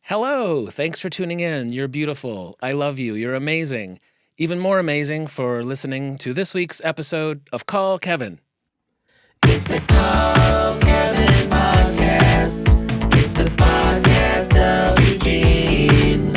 Hello, thanks for tuning in. You're beautiful. I love you. You're amazing. Even more amazing for listening to this week's episode of Call Kevin. It's the Call Kevin podcast. It's the podcast of your dreams.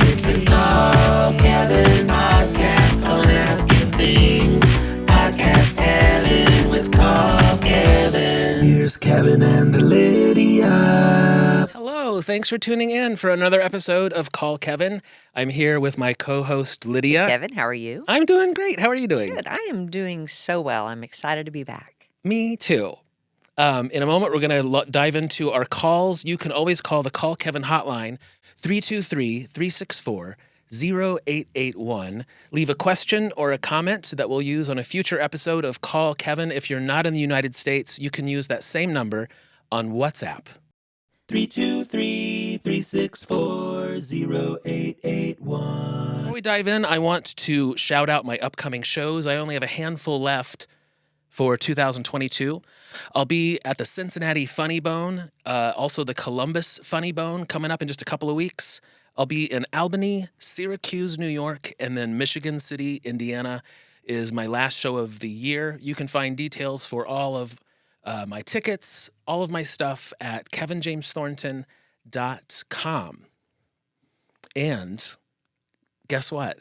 It's the Call Kevin podcast on asking things. Podcast Kevin with Call Kevin. Here's Kevin and Lydia. Hello, thanks for tuning in for another episode of Call Kevin. I'm here with my co-host Lydia. Kevin, how are you? I'm doing great. How are you doing? Good. I am doing so well. I'm excited to be back. Me too. In a moment, we're going to dive into our calls. You can always call the Call Kevin hotline, 323-364-0881. Leave a question or a comment that we'll use on a future episode of Call Kevin. If you're not in the United States, you can use that same number on WhatsApp. 323-364-0881. Before we dive in, I want to shout out my upcoming shows. I only have a handful left for 2022. I'll be at the Cincinnati Funny Bone, also the Columbus Funny Bone coming up in just a couple of weeks. I'll be in Albany, Syracuse, New York, and then Michigan City, Indiana is my last show of the year. You can find details for all of my tickets, all of my stuff at kevinjamesthornton.com. And guess what?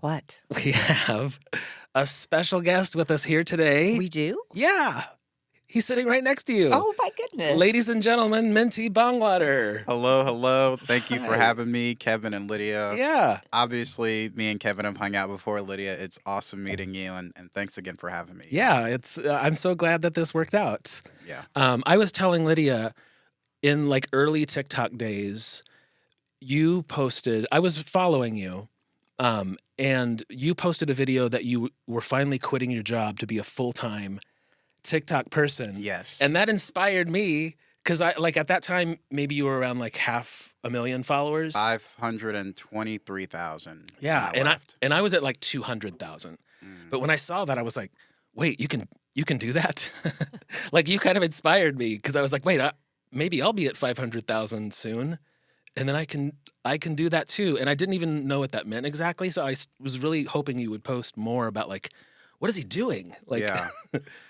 What? We have a special guest with us here today. We do? Yeah. He's sitting right next to you. Oh, my goodness. Ladies and gentlemen, MintyBongWater. Hello. Thank you for Hi. having me, Kevin and Lydia. Yeah. Obviously, me and Kevin have hung out before, Lydia. It's awesome meeting you, and thanks again for having me. Yeah, it's. I'm so glad that this worked out. Yeah. I was telling Lydia in like early TikTok days, you posted, I was following you, and you posted a video that you were finally quitting your job to be a full-time TikTok person. Yes. And that inspired me because I like at that time, maybe you were around like 500,000 followers. 523,000. Yeah. when I left. And I was at like 200,000. But when I saw that, I was like, wait, you can do that? Like you kind of inspired me because I was like, wait, maybe I'll be at 500,000 soon. And then I can do that too. And I didn't even know what that meant exactly. So I was really hoping you would post more about like, what is he doing? Like, Yeah.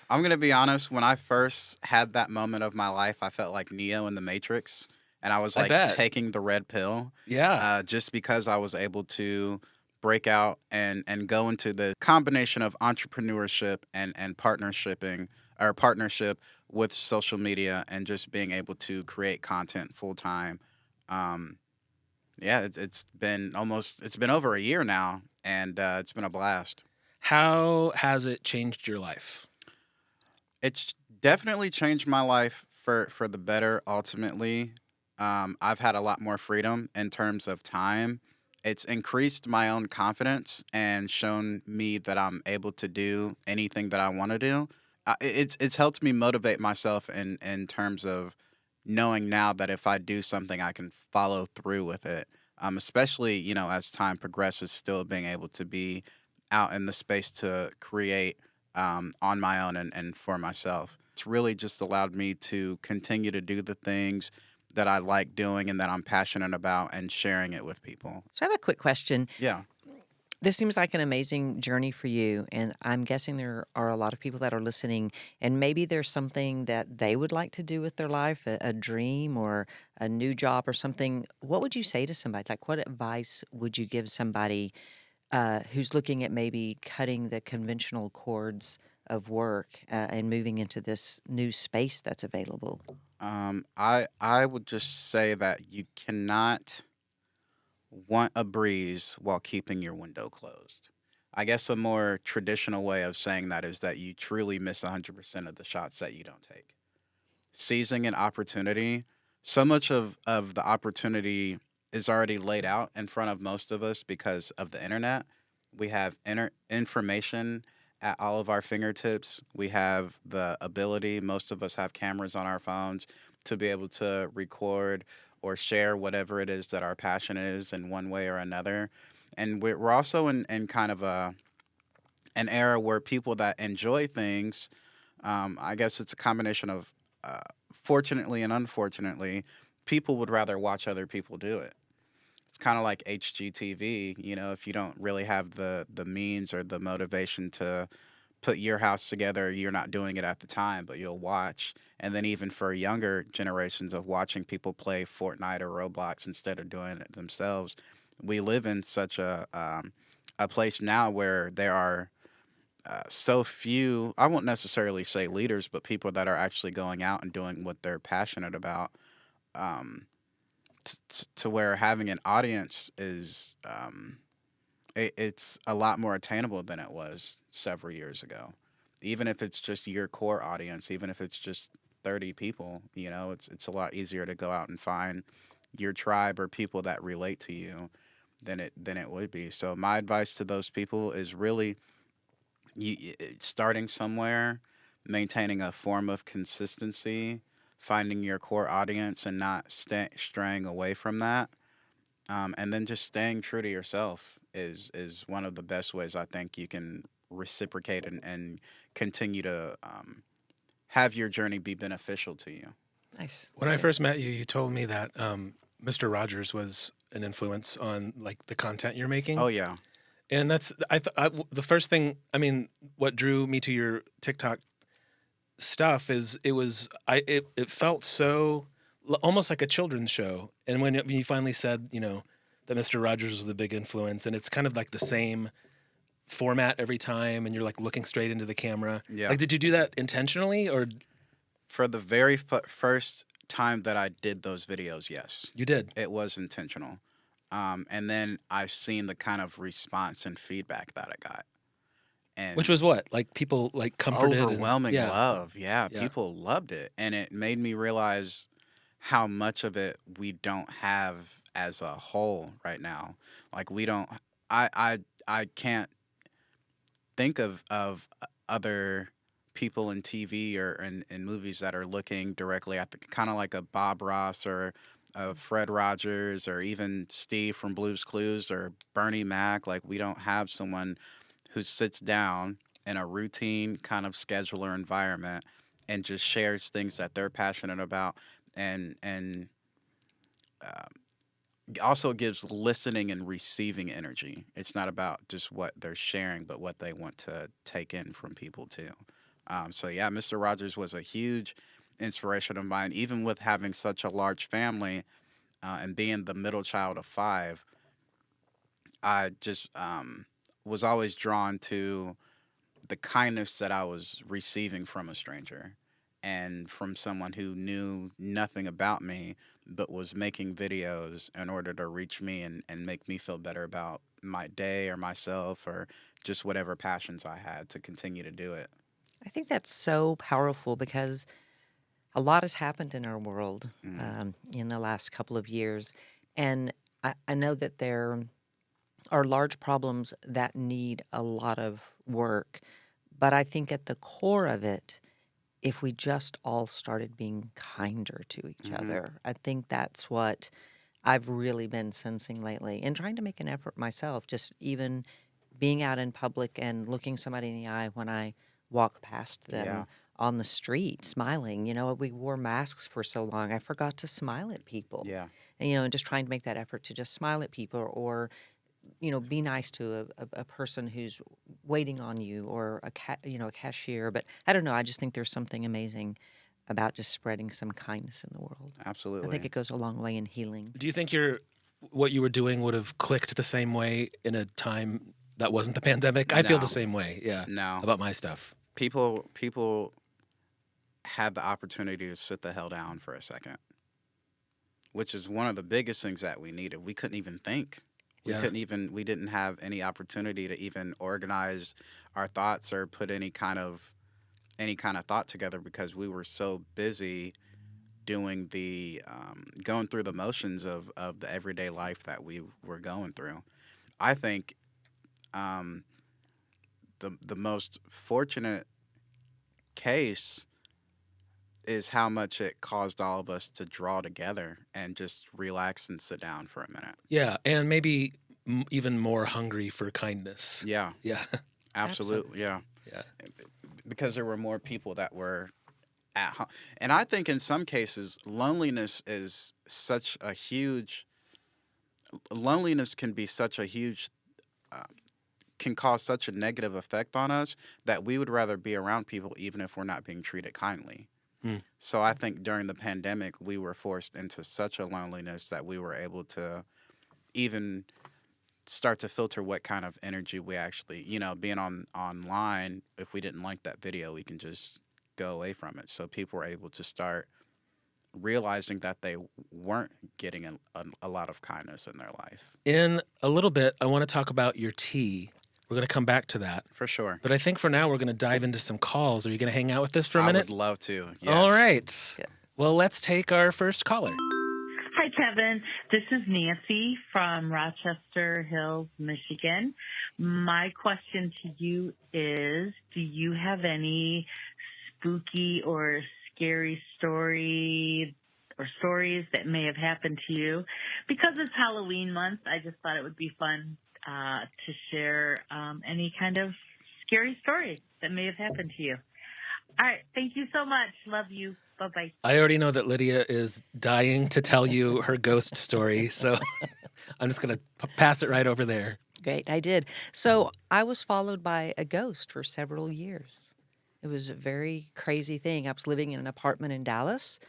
I'm going to be honest. When I first had that moment of my life, I felt like Neo in the Matrix. And I was I like bet. taking the red pill. yeah. Just because I was able to break out and go into the combination of entrepreneurship and partnership with social media and just being able to create content full time. It's been over a year now, and it's been a blast. How has it changed your life? It's definitely changed my life for the better. Ultimately, I've had a lot more freedom in terms of time. It's increased my own confidence and shown me that I'm able to do anything that I want to do. It's helped me motivate myself in terms of knowing now that if I do something, I can follow through with it. Especially, as time progresses, still being able to be out in the space to create on my own and for myself. It's really just allowed me to continue to do the things that I like doing and that I'm passionate about and sharing it with people. So I have a quick question. Yeah. This seems like an amazing journey for you, and I'm guessing there are a lot of people that are listening, and maybe there's something that they would like to do with their life, a dream or a new job or something. What would you say to somebody? Like, what advice would you give somebody who's looking at maybe cutting the conventional cords of work and moving into this new space that's available? I would just say that you cannot want a breeze while keeping your window closed. I guess a more traditional way of saying that is that you truly miss 100% of the shots that you don't take. Seizing an opportunity, so much of the opportunity is already laid out in front of most of us because of the internet. We have information at all of our fingertips. We have the ability, most of us have cameras on our phones, to be able to record or share whatever it is that our passion is in one way or another. And we're also in kind of an era where people that enjoy things, I guess it's a combination of fortunately and unfortunately, people would rather watch other people do it. It's kind of like HGTV. You know, if you don't really have the means or the motivation to put your house together, you're not doing it at the time, but you'll watch. And then even for younger generations of watching people play Fortnite or Roblox instead of doing it themselves, we live in such a place now where there are so few. I won't necessarily say leaders, but people that are actually going out and doing what they're passionate about. Um, to where having an audience is it's a lot more attainable than it was several years ago. Even if it's just your core audience, even if it's just 30 people, you know, it's a lot easier to go out and find your tribe or people that relate to you than it would be. So my advice to those people is really starting somewhere, maintaining a form of consistency, finding your core audience and not straying away from that, and then just staying true to yourself is one of the best ways I think you can reciprocate and continue to have your journey be beneficial to you. Nice. When I first met you, you told me that Mr. Rogers was an influence on like the content you're making. Oh yeah, And that's the first thing. I mean, what drew me to your TikTok stuff is it felt so almost like a children's show. And when you finally said, you know, that Mr. Rogers was a big influence, and it's kind of like the same format every time, and you're like looking straight into the camera. Yeah. Like, did you do that intentionally, or for the very first time that I did those videos, yes, you did? it was intentional. And then I've seen the kind of response and feedback that I got. And Which was what? Like people like comforted and- overwhelming yeah. love. Yeah, Yeah. people loved it. And it made me realize how much of it we don't have as a whole right now. Like we don't I can't think of other people in TV or in movies that are looking directly at the kind of like a Bob Ross or Fred Rogers or even Steve from Blue's Clues or Bernie Mac. Like we don't have someone who sits down in a routine kind of schedule or environment and just shares things that they're passionate about and also gives listening and receiving energy. It's not about just what they're sharing, but what they want to take in from people too. So yeah, Mr. Rogers was a huge inspiration of mine, even with having such a large family and being the middle child of 5. I just was always drawn to the kindness that I was receiving from a stranger and from someone who knew nothing about me but was making videos in order to reach me and make me feel better about my day or myself or just whatever passions I had to continue to do it. I think that's so powerful because a lot has happened in our world in the last couple of years. And I know that there are large problems that need a lot of work. But I think at the core of it, if we just all started being kinder to each other, I think that's what I've really been sensing lately and trying to make an effort myself, just even being out in public and looking somebody in the eye when I walk past them Yeah. on the street, smiling. You know, we wore masks for so long, I forgot to smile at people. Yeah. And, you know, and just trying to make that effort to just smile at people or you know, be nice to a person who's waiting on you or a cashier. But I don't know. I just think there's something amazing about just spreading some kindness in the world. Absolutely. I think it goes a long way in healing. Do you think what you were doing would have clicked the same way in a time that wasn't the pandemic? I feel No. the same way. Yeah. No. About my stuff. People had the opportunity to sit the hell down for a second, which is one of the biggest things that we needed. We couldn't even think. Yeah. We didn't have any opportunity to even organize our thoughts or put any kind of thought together because we were so busy doing the going through the motions of the everyday life that we were going through. I think the most fortunate case is how much it caused all of us to draw together and just relax and sit down for a minute. Yeah. And maybe even more hungry for kindness. Yeah, Yeah. absolutely. Yeah. Yeah. Because there were more people that were at home. And I think in some cases, loneliness can be such a huge, uh, can cause such a negative effect on us that we would rather be around people even if we're not being treated kindly. Hmm. So I think during the pandemic, we were forced into such a loneliness that we were able to even start to filter what kind of energy we actually, being online, if we didn't like that video, we can just go away from it. So people were able to start realizing that they weren't getting a lot of kindness in their life. In a little bit, I want to talk about your tea. We're going to come back to that. For sure. But I think for now, we're going to dive into some calls. Are you going to hang out with us for a I minute? would love to. Yes. All right. Well, let's take our first caller. Hi, Kevin. This is Nancy from Rochester Hills, Michigan. My question to you is, do you have any spooky or scary story or stories that may have happened to you? Because it's Halloween month, I just thought it would be fun to share any kind of scary story that may have happened to you. All right. Thank you so much. Love you. Bye-bye. I already know that Lydia is dying to tell you her ghost story, so I'm just going to pass it right over there. Great, I did. So I was followed by a ghost for several years. It was a very crazy thing. I was living in an apartment in Dallas.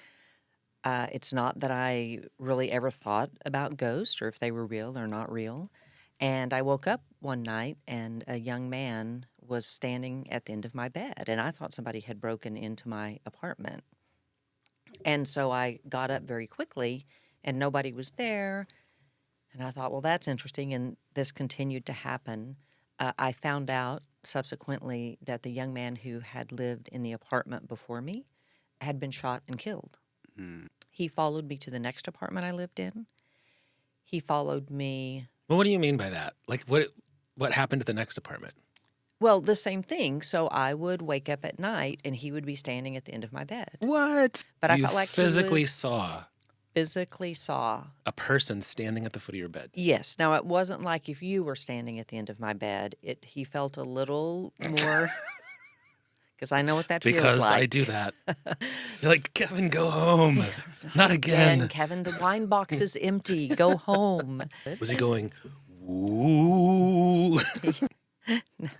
It's not that I really ever thought about ghosts or if they were real or not real. And I woke up one night and a young man was standing at the end of my bed. And I thought somebody had broken into my apartment. And so I got up very quickly and nobody was there. And I thought, well, that's interesting. And this continued to happen. I found out subsequently that the young man who had lived in the apartment before me had been shot and killed. Mm. He followed me to the next apartment I lived in. He followed me. Well, what do you mean by that? Like, what happened at the next apartment? Well, the same thing. So I would wake up at night and he would be standing at the end of my bed. What? But I you felt like physically he was, saw physically saw a person standing at the foot of your bed. Yes. Now, it wasn't like if you were standing at the end of my bed. He felt a little more, because I know what that feels Because like. I do that. You're like, Kevin, go home. Not again. Kevin, the wine box is empty. Go home. Was he going, ooh? No.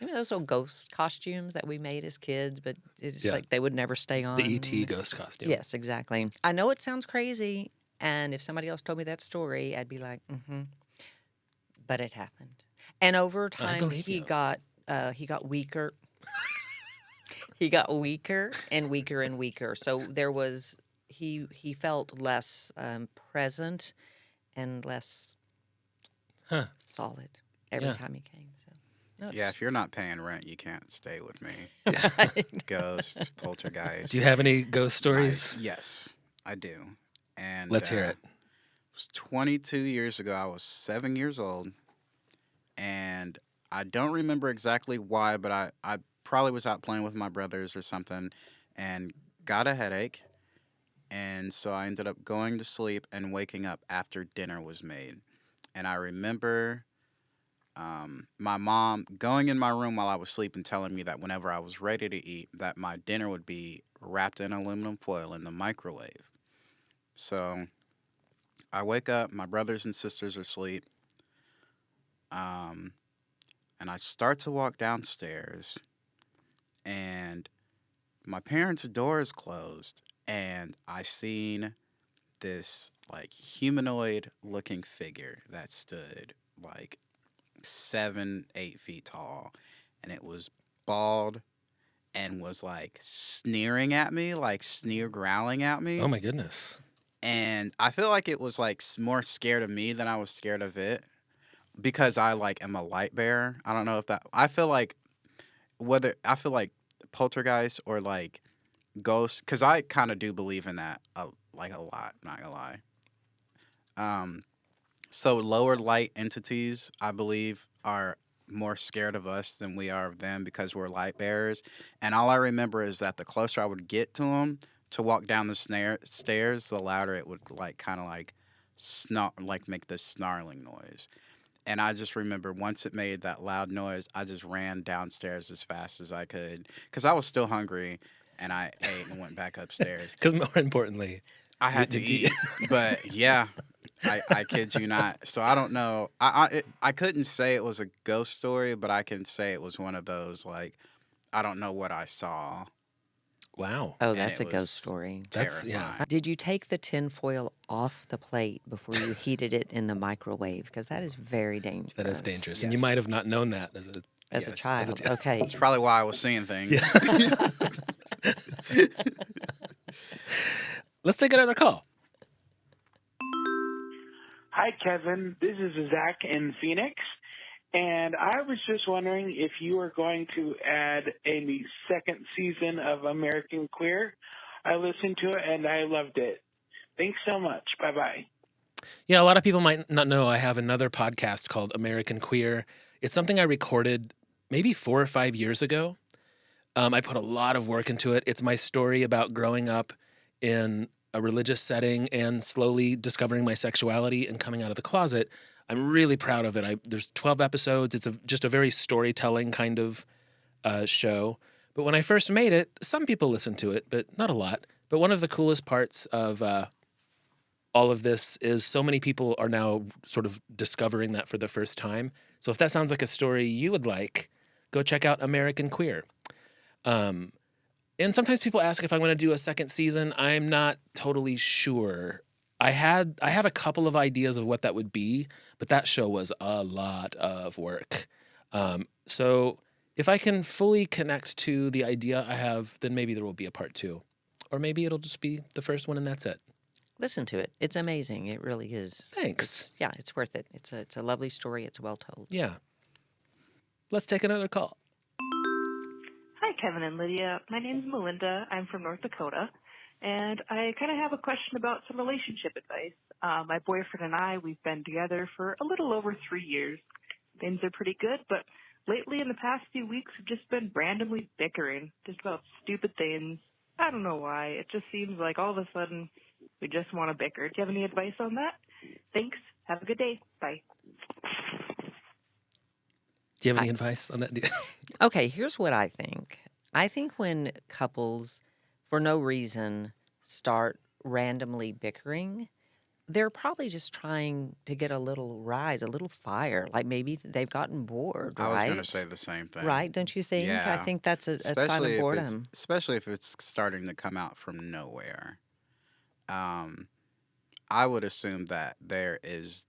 Maybe those little ghost costumes that we made as kids, but it's Yeah. like they would never stay on. The E.T. ghost costume. Yes, exactly. I know it sounds crazy, and if somebody else told me that story, I'd be like, but it happened. And over time, believe he you. got weaker. He got weaker and weaker and weaker. So there was he felt less present and less solid every time he came. So no, Yeah, if you're not paying rent, you can't stay with me. Ghosts, poltergeist. Do you have any ghost stories? Yes, I do. And Let's hear it. It was 22 years ago. I was 7 years old. And I don't remember exactly why, but I probably was out playing with my brothers or something and got a headache. And so I ended up going to sleep and waking up after dinner was made. And I remember my mom going in my room while I was sleeping, telling me that whenever I was ready to eat, that my dinner would be wrapped in aluminum foil in the microwave. So I wake up, my brothers and sisters are asleep, and I start to walk downstairs, and my parents' door is closed, and I seen this like humanoid-looking figure that stood like 7-8 feet tall, and it was bald and was like sneering at me, like growling at me. Oh my goodness. And I feel like it was like more scared of me than I was scared of it, because I like am a light bearer. I don't know if that, I feel like poltergeist or like ghosts, because I kind of do believe in that like a lot, not gonna lie. So lower light entities, I believe, are more scared of us than we are of them because we're light bearers. And all I remember is that the closer I would get to them to walk down the stairs, the louder it would like kind of like make this snarling noise. And I just remember once it made that loud noise, I just ran downstairs as fast as I could because I was still hungry. and I ate and went back upstairs. Because more importantly, I had to eat, but yeah, I kid you not. So I don't know. I couldn't say it was a ghost story, but I can say it was one of those like I don't know what I saw. wow. Oh, And that's it a ghost was story. That's- yeah. terrifying. Did you take the tinfoil off the plate before you heated it in the microwave? Because that is very dangerous. That is dangerous. And you Yes. might have not known that as a As a Yes. child. Okay. It's probably why I was seeing things. Let's take another call. Hi, Kevin. This is Zach in Phoenix. And I was just wondering if you are going to add a second season of American Queer. I listened to it and I loved it. Thanks so much. Bye-bye. Yeah, a lot of people might not know I have another podcast called American Queer. It's something I recorded maybe 4 or 5 years ago. I put a lot of work into it. It's my story about growing up in a religious setting and slowly discovering my sexuality and coming out of the closet. I'm really proud of it. There's 12 episodes. It's just a very storytelling kind of show. But when I first made it, some people listened to it, but not a lot. But one of the coolest parts of all of this is so many people are now sort of discovering that for the first time. So if that sounds like a story you would like, go check out American Queer. And sometimes people ask if I want to do a second season. I'm not totally sure. I have a couple of ideas of what that would be, but that show was a lot of work. So if I can fully connect to the idea I have, then maybe there will be a part 2. Or maybe it'll just be the first one and that's it. Listen to it. It's amazing. It really is. Thanks. Yeah, it's worth it. It's a lovely story. It's well told. Yeah. Let's take another call. Hi, Kevin and Lydia. My name's Melinda. I'm from North Dakota, and I kind of have a question about some relationship advice. My boyfriend and I, we've been together for a little over 3 years. Things are pretty good, but lately in the past few weeks, we've just been randomly bickering, just about stupid things. I don't know why. It just seems like all of a sudden we just want to bicker. Do you have any advice on that? Thanks. Have a good day. Bye. Do you have any advice on that? Okay, here's what I think. I think when couples, for no reason, start randomly bickering, they're probably just trying to get a little rise, a little fire. Like maybe they've gotten bored, I was right? going to say the same thing. Right, don't you think? I Yeah. think that's a sign of if it's- boredom. especially if it's starting to come out from nowhere. I would assume that there is,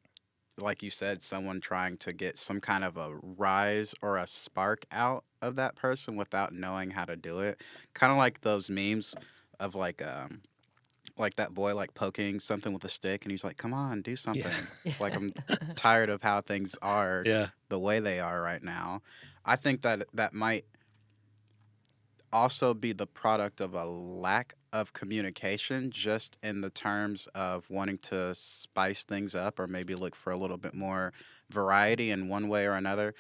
like you said, someone trying to get some kind of a rise or a spark out of that person without knowing how to do it. Kind of like those memes of like that boy like poking something with a stick and he's like, come on, do something. It's like I'm tired of how things are Yeah. the way they are right now. I think that might also be the product of a lack of communication, just in the terms of wanting to spice things up or maybe look for a little bit more variety in one way or another.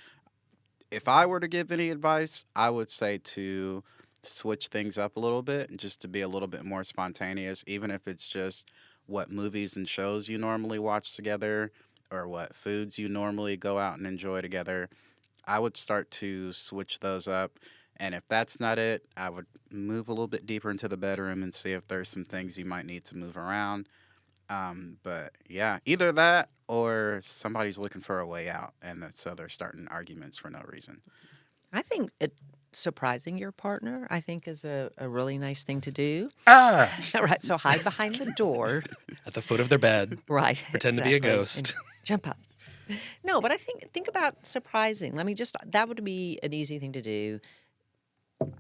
If I were to give any advice, I would say to switch things up a little bit and just to be a little bit more spontaneous, even if it's just what movies and shows you normally watch together or what foods you normally go out and enjoy together. I would start to switch those up. And if that's not it, I would move a little bit deeper into the bedroom and see if there's some things you might need to move around. But yeah, either that or somebody's looking for a way out, and so they're starting arguments for no reason. I think surprising your partner, I think, is a really nice thing to do. Right, so hide behind the door. At the foot of their bed. Right. Pretend to be a exactly, ghost. and jump up. No, but I think about surprising. Let me just, that would be an easy thing to do.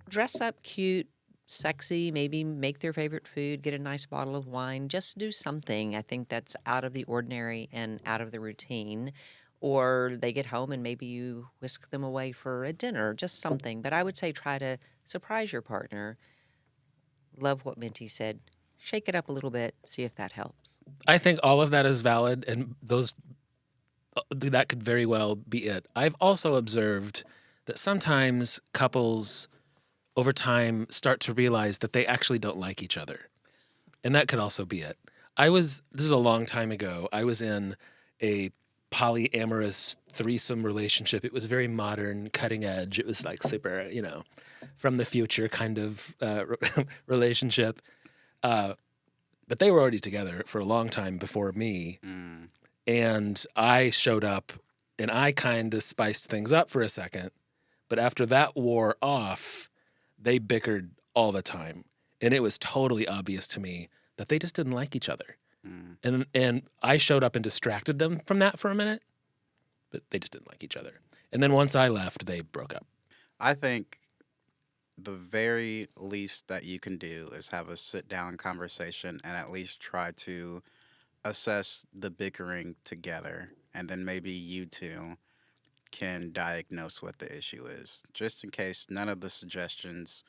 Dress up cute, sexy, maybe make their favorite food, get a nice bottle of wine, just do something I think that's out of the ordinary and out of the routine. Or they get home and maybe you whisk them away for a dinner, just something. But I would say try to surprise your partner. Love what Minty said. Shake it up a little bit, see if that helps. I think all of that is valid, and that could very well be it. I've also observed that sometimes couples over time start to realize that they actually don't like each other. And that could also be it. This is a long time ago, I was in a polyamorous threesome relationship. It was very modern, cutting edge. It was like super, from the future kind of relationship. But they were already together for a long time before me. And I showed up and I kind of spiced things up for a second. But after that wore off, they bickered all the time. And it was totally obvious to me that they just didn't like each other. And I showed up and distracted them from that for a minute, but they just didn't like each other. And then once I left, they broke up. I think the very least that you can do is have a sit-down conversation and at least try to assess the bickering together. And then maybe you two can diagnose what the issue is, just in case none of the suggestions,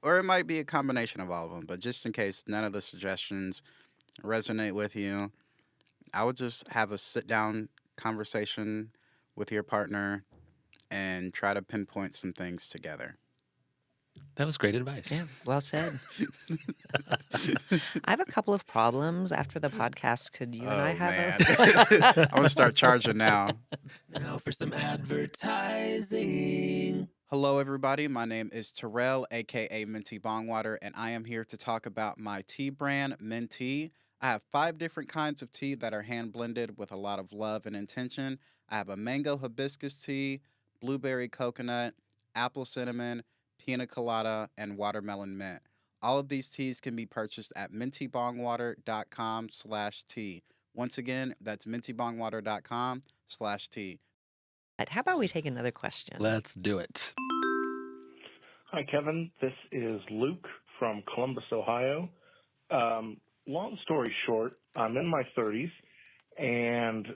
or it might be a combination of all of them, but just in case none of the suggestions resonate with you, I would just have a sit-down conversation with your partner and try to pinpoint some things together. That was great advice. Yeah, well said. I have a couple of problems after the podcast. Could you and I have I'm going to start charging now. Now for some advertising. Hello, everybody. My name is Terrell, a.k.a. MintyBongWater, and I am here to talk about my tea brand, Minty. I have 5 different kinds of tea that are hand-blended with a lot of love and intention. I have a mango hibiscus tea, blueberry coconut, apple cinnamon, pina colada, and watermelon mint. All of these teas can be purchased at mintybongwater.com/tea. Once again, that's mintybongwater.com/tea. How about we take another question? Let's do it. Hi, Kevin. This is Luke from Columbus, Ohio. Long story short, I'm in my 30s and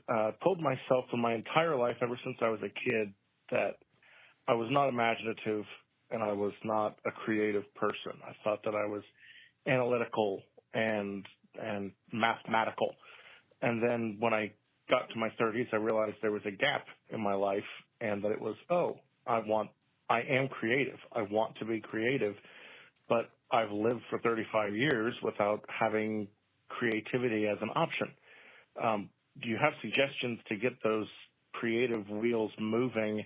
told myself for my entire life, ever since I was a kid, that I was not imaginative and I was not a creative person. I thought that I was analytical and mathematical. And then when I got to my 30s, I realized there was a gap in my life and that it was, I am creative. I want to be creative, but I've lived for 35 years without having creativity as an option. Do you have suggestions to get those creative wheels moving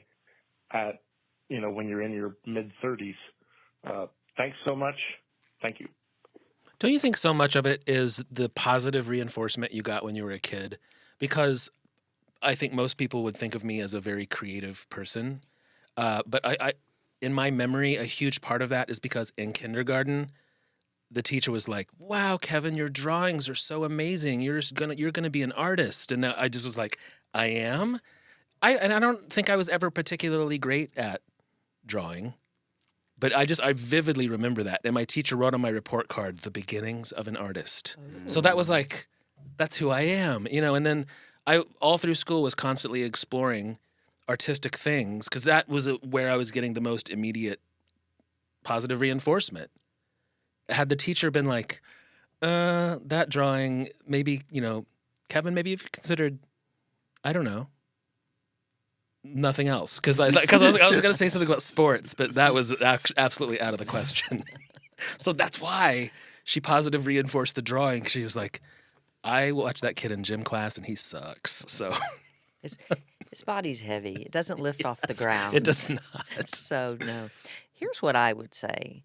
at, when you're in your mid-30s? Thanks so much. Thank you. Don't you think so much of it is the positive reinforcement you got when you were a kid? Because I think most people would think of me as a very creative person. But I in my memory, a huge part of that is because in kindergarten, the teacher was like, "Wow, Kevin, your drawings are so amazing. You're gonna be an artist." And I just was like, "I am." I don't think I was ever particularly great at drawing, but I vividly remember that. And my teacher wrote on my report card, "The beginnings of an artist." So that was like, that's who I am, And then I all through school was constantly exploring artistic things because that was where I was getting the most immediate positive reinforcement. Had the teacher been like, that drawing, maybe, Kevin, maybe if you considered, I don't know, nothing else. Because I was going to say something about sports, but that was absolutely out of the question. So that's why she positive reinforced the drawing. She was like, I watched that kid in gym class and he sucks. So His body's heavy. It doesn't lift off the ground. it does not. So no. Here's what I would say.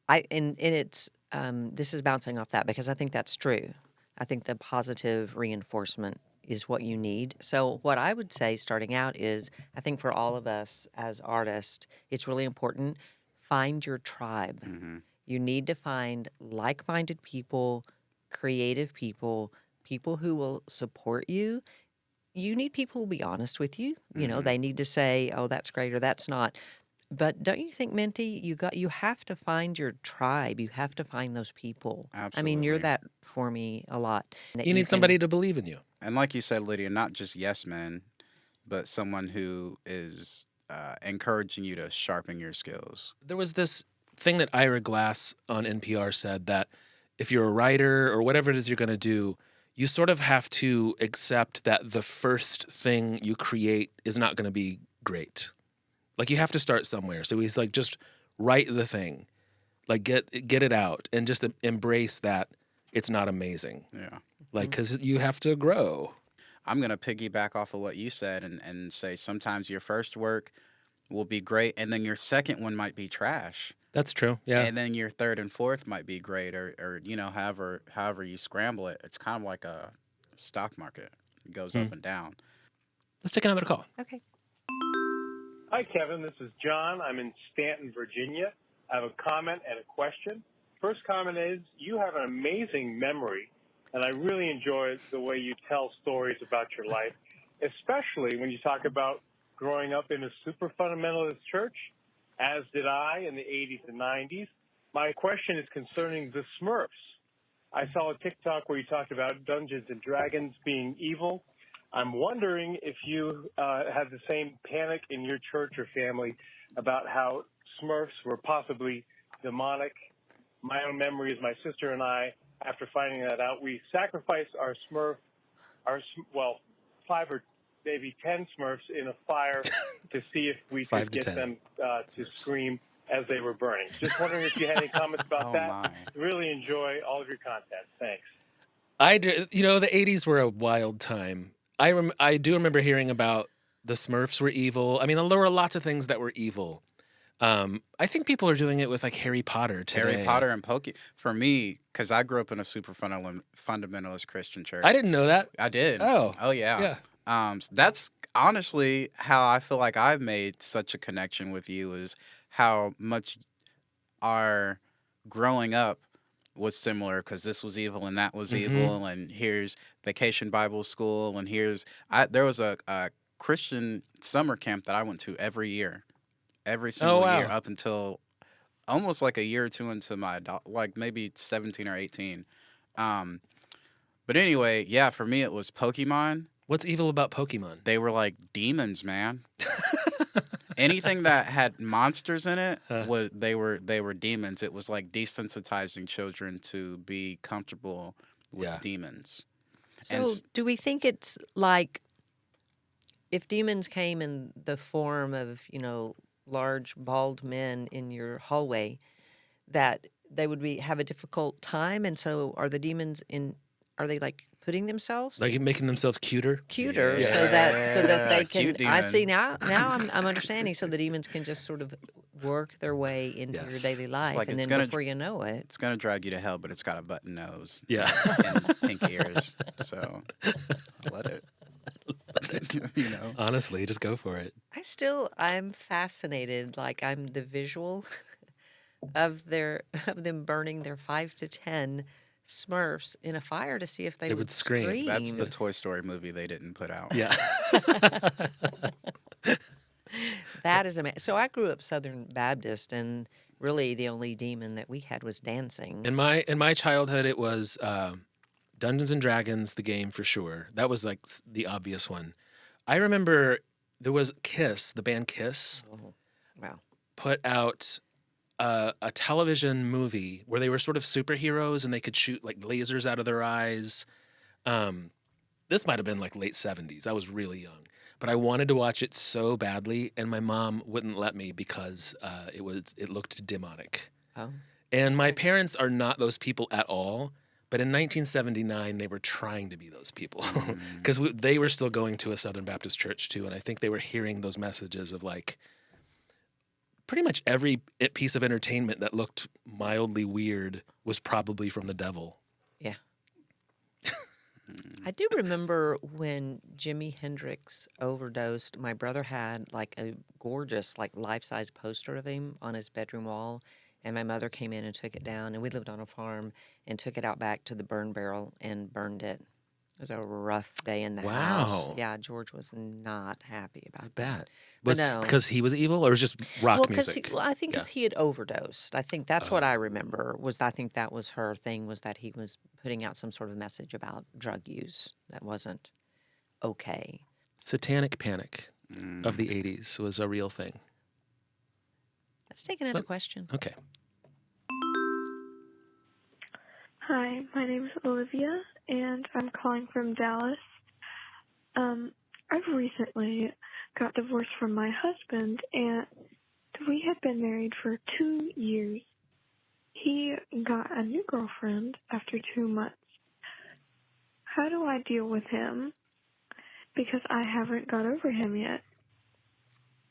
This is bouncing off that because I think that's true. I think the positive reinforcement is what you need. So what I would say starting out is I think for all of us as artists, it's really important, find your tribe. Mm-hmm. You need to find like-minded people, creative people, people who will support you. You need people who will be honest with you. They need to say, "Oh, that's great," or "That's not." But don't you think, Minty, you have to find your tribe. You have to find those people. Absolutely. I mean, you're that for me a lot. You need somebody to believe in you. And like you said, Lydia, not just yes men, but someone who is encouraging you to sharpen your skills. There was this thing that Ira Glass on NPR said that if you're a writer or whatever it is you're going to do, you sort of have to accept that the first thing you create is not going to be great. Like, you have to start somewhere. So he's like, just write the thing. Like, get it out and just embrace that it's not amazing. Yeah. Like, because you have to grow. I'm going to piggyback off of what you said and say sometimes your first work will be great, and then your second one might be trash. That's true. Yeah. And then your third and fourth might be great, or however you scramble it. It's kind of like a stock market. It goes up and down. Let's take another call. Okay. Hi, Kevin. This is John. I'm in Stanton, Virginia. I have a comment and a question. First comment is, you have an amazing memory, and I really enjoy the way you tell stories about your life, especially when you talk about growing up in a super fundamentalist church, as did I in the 80s and 90s. My question is concerning the Smurfs. I saw a TikTok where you talked about Dungeons and Dragons being evil. I'm wondering if you had the same panic in your church or family about how Smurfs were possibly demonic. My own memory is my sister and I, after finding that out, we sacrificed our 5 or maybe 10 Smurfs in a fire to see if we could get them to scream as they were burning. Just wondering if you had any comments about that. My. Really enjoy all of your content. Thanks. I do, the 80s were a wild time. I do remember hearing about the Smurfs were evil. I mean, there were lots of things that were evil. I think people are doing it with like Harry Potter today. Harry Potter and For me, because I grew up in a super fundamentalist Christian church. I didn't know that. I did. Oh yeah. That's honestly how I feel like I've made such a connection with you, is how much our growing up was similar, because this was evil and that was evil, and here's Vacation Bible School, and there was a Christian summer camp that I went to every single year up until almost like a year or two into my adult, like maybe 17 or 18. But anyway, yeah, for me it was Pokemon. What's evil about Pokemon? They were like demons, man. Anything that had monsters in it they were demons. It was like desensitizing children to be comfortable with demons. So do we think it's like if demons came in the form of, large bald men in your hallway, that they would have a difficult time? And so are the demons are they like putting themselves like making themselves cuter, so that they can? I see now I'm understanding. So the demons can just sort of work their way into your daily life, like and then before you know it, it's gonna drag you to hell. But it's got a button nose, and pink ears. So let it. Honestly, just go for it. I'm fascinated. Like, I'm the visual of them burning their 5 to 10 Smurfs in a fire to see if they would scream. That's the Toy Story movie they didn't put out. Yeah. That is amazing. So I grew up Southern Baptist, and really the only demon that we had was dancing. In my childhood, it was Dungeons and Dragons, the game for sure. That was like the obvious one. I remember there was Kiss, the band Kiss. Oh, wow. Put out a television movie where they were sort of superheroes and they could shoot like lasers out of their eyes. This might have been like late 70s. I was really young, but I wanted to watch it so badly, and my mom wouldn't let me because it looked demonic. Oh. And my parents are not those people at all. But in 1979, they were trying to be those people because they were still going to a Southern Baptist church too. And I think they were hearing those messages of like pretty much every piece of entertainment that looked mildly weird was probably from the devil. Yeah. I do remember when Jimi Hendrix overdosed, my brother had like a gorgeous, like life-size poster of him on his bedroom wall. And my mother came in and took it down, and we lived on a farm, and took it out back to the burn barrel and burned it. It was a rough day in the house. Yeah, George was not happy about that. Was because he was evil, or was just rock music? I think because he had overdosed. I think that's what I remember. I think that was her thing, was that he was putting out some sort of message about drug use that wasn't okay. Satanic panic of the 80s was a real thing. Let's take another question. Okay. Hi, my name is Olivia, and I'm calling from Dallas. I've recently got divorced from my husband, and we had been married for 2 years. He got a new girlfriend after 2 months. How do I deal with him? because I haven't got over him yet.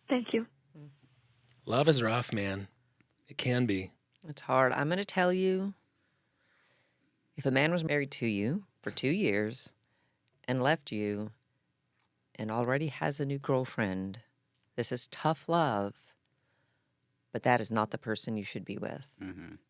Thank you. Love is rough, man. It can be. It's hard. I'm going to tell you, if a man was married to you for 2 years and left you and already has a new girlfriend, this is tough love, but that is not the person you should be with.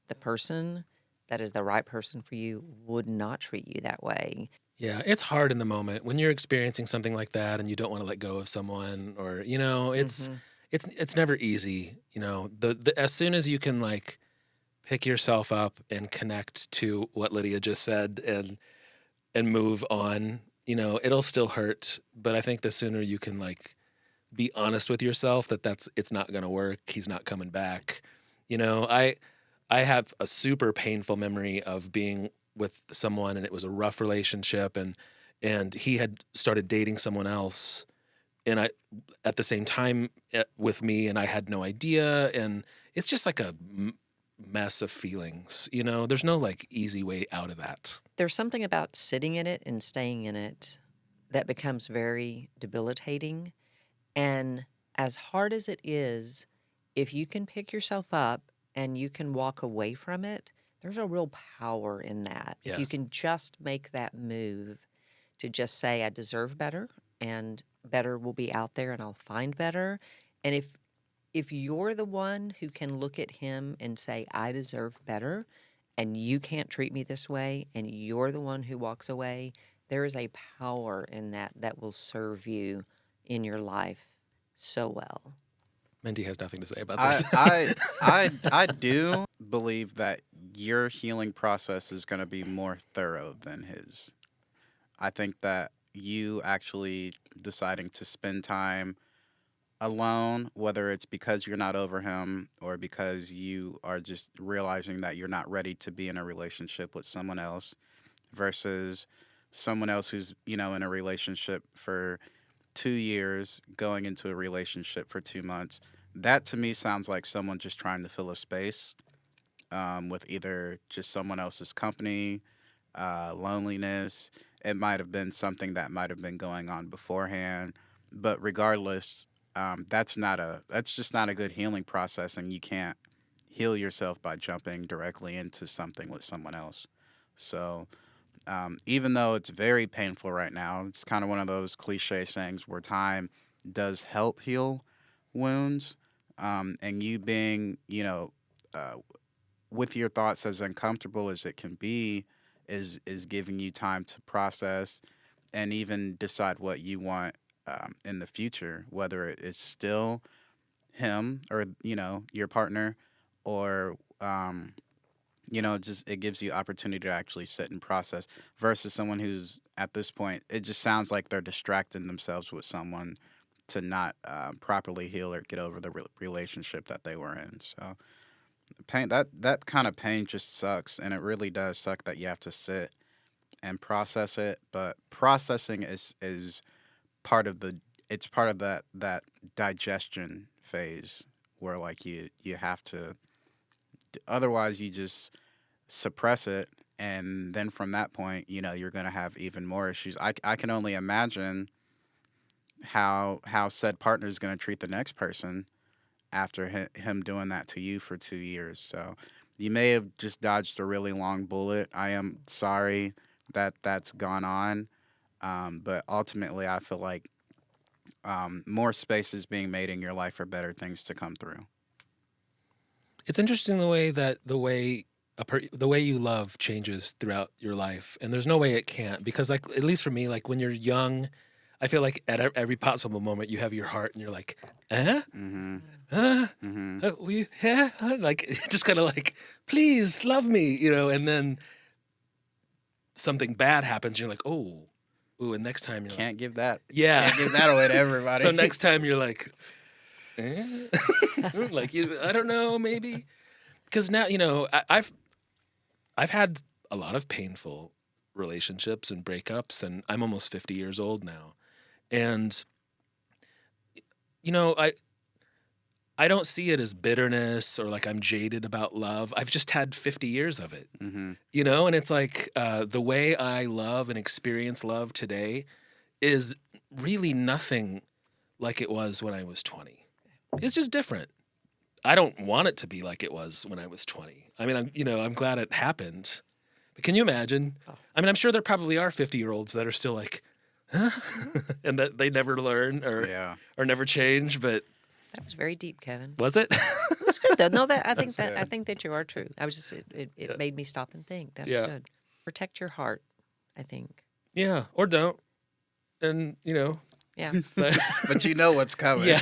The person that is the right person for you would not treat you that way. Yeah, it's hard in the moment when you're experiencing something like that and you don't want to let go of someone, or it's never easy. The as soon as you can like pick yourself up and connect to what Lydia just said and move on, it'll still hurt. But I think the sooner you can like be honest with yourself that it's not going to work, he's not coming back. I have a super painful memory of being with someone and it was a rough relationship and he had started dating someone else and I at the same time with me, and I had no idea, and it's just like a mess of feelings. There's no like easy way out of that. There's something about sitting in it and staying in it that becomes very debilitating. And as hard as it is, if you can pick yourself up and you can walk away from it, there's a real power in that. Yeah. If you can just make that move to just say, I deserve better, and better will be out there and I'll find better. And if you're the one who can look at him and say, I deserve better, and you can't treat me this way, and you're the one who walks away, there is a power in that will serve you in your life so well. Minty has nothing to say about this. I do believe that your healing process is going to be more thorough than his. I think that you actually deciding to spend time alone, whether it's because you're not over him or because you are just realizing that you're not ready to be in a relationship with someone else versus someone else who's, in a relationship for 2 years, going into a relationship for 2 months. That to me sounds like someone just trying to fill a space with either just someone else's company, loneliness. It might have been something that might have been going on beforehand. But regardless, that's just not a good healing process, and you can't heal yourself by jumping directly into something with someone else. So even though it's very painful right now, it's kind of one of those cliche sayings where time does help heal wounds. And you being, with your thoughts as uncomfortable as it can be, is giving you time to process and even decide what you want in the future, whether it is still him or, your partner, or, just it gives you opportunity to actually sit and process versus someone who's at this point, it just sounds like they're distracting themselves with someone to not properly heal or get over the relationship that they were in. So pain, that kind of pain just sucks, and it really does suck that you have to sit and process it. But processing is part of that digestion phase where like you have to. Otherwise, you just suppress it, and then from that point, you're gonna have even more issues. I can only imagine how said partner is going to treat the next person after him doing that to you for 2 years. So you may have just dodged a really long bullet. I am sorry that that's gone on. But ultimately, I feel like more space is being made in your life for better things to come through. It's interesting the way you love changes throughout your life, and there's no way it can't, because like at least for me, like when you're young, I feel like at every possible moment you have your heart and you're like, like just kind of like, please love me, and then something bad happens. You're like, ooh, and next time you're can't give that. Yeah, can't give that away to everybody. So next time you're like, like I don't know, maybe, because now I've had a lot of painful relationships and breakups, and I'm almost 50 years old now. And, I don't see it as bitterness or like I'm jaded about love. I've just had 50 years of it, and it's like the way I love and experience love today is really nothing like it was when I was 20. It's just different. I don't want it to be like it was when I was 20. I mean, I'm glad it happened. But can you imagine? I mean, I'm sure there probably are 50-year-olds that are still like, huh? And that they never learn or never change, but That was very deep, Kevin. was it? It was good though. No, I think good. that you are true. I was just it made me stop and think. That's Yeah. good. Protect your heart, I think. Yeah, or don't. And, Yeah. But you know what's coming. yeah.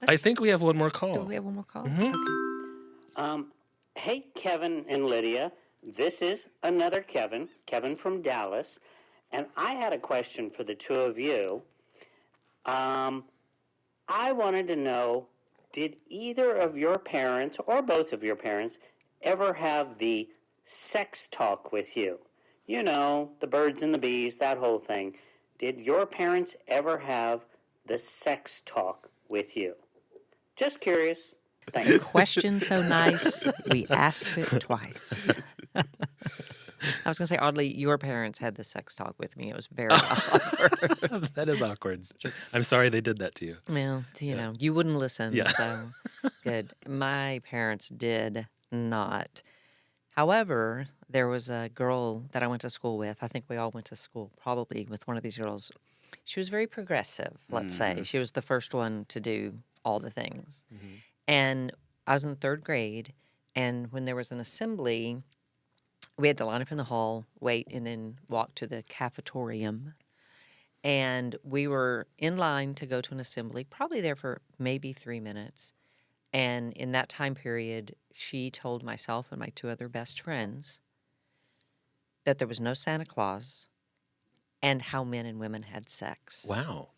I Let's- think we have one more call. Do we have one more call? Mhm. Okay. Hey, Kevin and Lydia. This is another Kevin from Dallas. And I had a question for the two of you. I wanted to know, did either of your parents or both of your parents ever have the sex talk with you? You know, the birds and the bees, that whole thing. Did your parents ever have the sex talk with you? Just curious. Thanks. Question so nice, we asked it twice. I was going to say, oddly, your parents had the sex talk with me. It was very awkward. That is awkward. I'm sorry they did that to you. Well, you wouldn't listen. Yeah. So good. My parents did not. However, there was a girl that I went to school with. I think we all went to school probably with one of these girls. She was very progressive, let's say. She was the first one to do all the things. Mm-hmm. And I was in third grade, and when there was an assembly, we had to line up in the hall, wait, and then walk to the cafetorium. And we were in line to go to an assembly, probably there for maybe 3 minutes. And in that time period, she told myself and my two other best friends that there was no Santa Claus and how men and women had sex. Wow.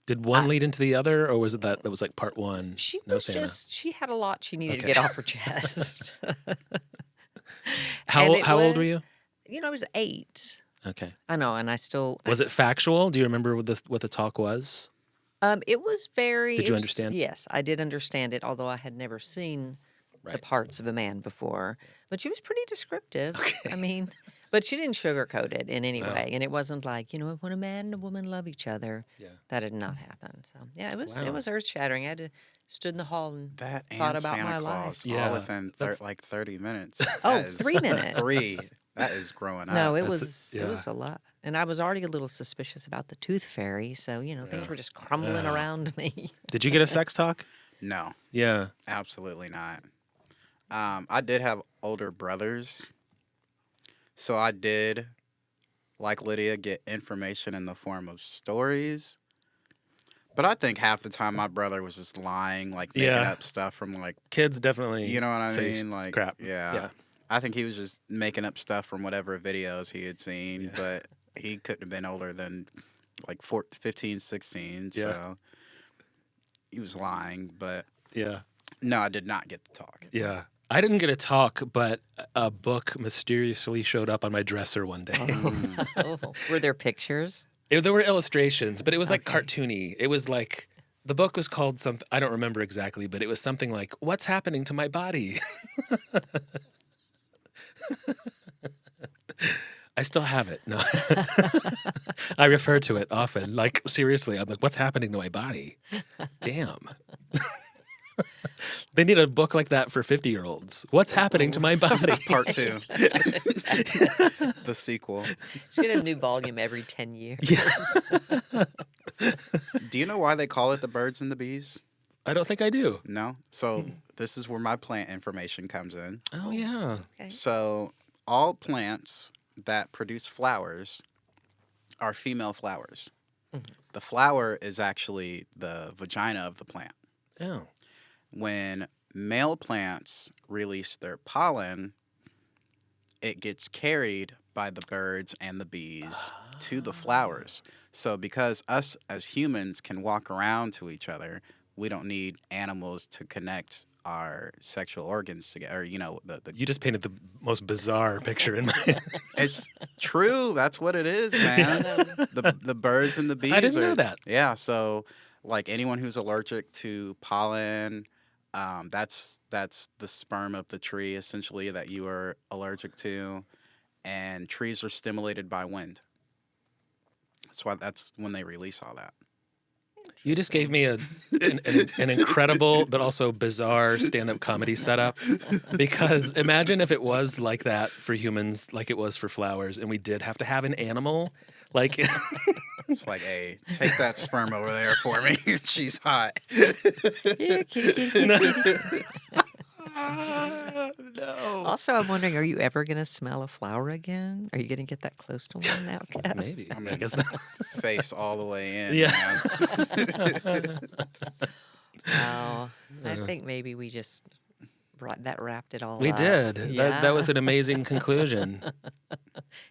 Did one lead into the other, or was it that was like part one? She no was Santa. she had a lot she needed to Okay. get off her chest. How old were you? I was 8. Okay. I know, and I still... Was it factual? Do you remember what the talk was? It was very... Did you understand? Yes, I did understand it, although I had never seen the parts of a man before. But she was pretty descriptive. Okay. I mean, but she didn't sugarcoat it in any way. And it wasn't like, when a man and a woman love each other, that did not happen. So, yeah, it was earth-shattering. I had to stood in the hall and That and thought about Santa my Claus, life. all within 30 minutes. Oh, That is 3 minutes. 3. That is growing up. No, it was a lot. And I was already a little suspicious about the tooth fairy, so things were just crumbling around me. Did you get a sex talk? No, Yeah. absolutely not. I did have older brothers, so I did, like Lydia, get information in the form of stories. But I think half the time my brother was just lying, like making Yeah. up stuff from like, Kids definitely. you know what I say mean? Like, crap. yeah. I think he was just making up stuff from whatever videos he had seen, but he couldn't have been older than like 15, 16. Yeah. So he was lying, but Yeah. no, I did not get the talk. Yeah. I didn't get a talk, but a book mysteriously showed up on my dresser one day. Oh, were there pictures? There were illustrations, but it was like cartoony. It was like the book was called something. I don't remember exactly, but it was something like "What's happening to my body." I still have it. No, I refer to it often. Like seriously, I'm like, "What's happening to my body?" Damn. They need a book like that for 50-year-olds. What's happening to my body? Part 2. The sequel. Should get a new volume every 10 years. Yes. Do you know why they call it the birds and the bees? I don't think I do. No? So this is where my plant information comes in. Oh yeah. Okay. So all plants that produce flowers are female flowers. The flower is actually the vagina of the plant. Oh. When male plants release their pollen, it gets carried by the birds and the bees to the flowers. So because us as humans can walk around to each other, we don't need animals to connect our sexual organs together. Or, You just painted the most bizarre picture in my. It's true. That's what it is, man. The birds and the bees. I didn't know that. Yeah. So, like anyone who's allergic to pollen, that's the sperm of the tree essentially that you are allergic to, and trees are stimulated by wind. That's when they release all that. You just gave me an incredible but also bizarre stand-up comedy setup, because imagine if it was like that for humans, like it was for flowers, and we did have to have an animal. Like, It's like, hey, take that sperm over there for me. She's hot. Here, kitty, kitty, kitty, kitty. no. Also, I'm wondering, are you ever going to smell a flower again? Are you going to get that close to one now, Kev? Maybe. I mean, I guess not. Face all the way in. Yeah. Man. Wow. I think maybe we just wrapped it all We up. did. Yeah. That was an amazing conclusion.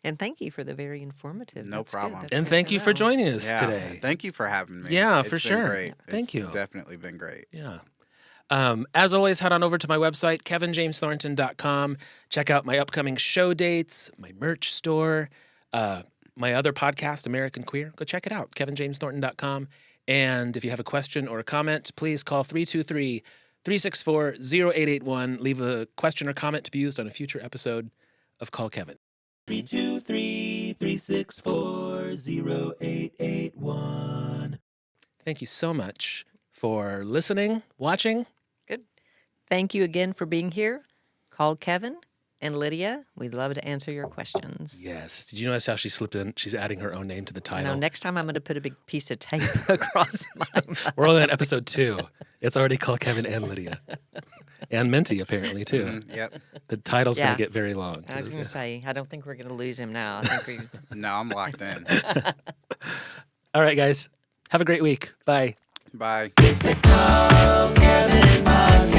And thank you for the very informative. No That's good. problem. That's And good thank to you for know. joining us Yeah. today. Thank you for having me. Yeah, It's for been sure. Great. Thank It's you. Definitely been great. Yeah. As always, head on over to my website, kevinjamesthornton.com. Check out my upcoming show dates, my merch store, my other podcast, American Queer. Go check it out, kevinjamesthornton.com. And if you have a question or a comment, please call 323-364-0881. Leave a question or comment to be used on a future episode of Call Kevin. 323-364-0881. Thank you so much for listening, watching. Good. Thank you again for being here. Call Kevin and Lydia. We'd love to answer your questions. Yes. Did you notice how she slipped in? She's adding her own name to the I title. know, next time I'm going to put a big piece of tape across my mouth. We're only on episode 2. It's already called Kevin and Lydia. And Minty, apparently, too. Yep. The title's going Yeah. to get very long. I was going to say, I don't think we're going to lose him now. I think we. No, I'm locked in. All right, guys. Have a great week. Bye. Bye. It's the Call Kevin podcast.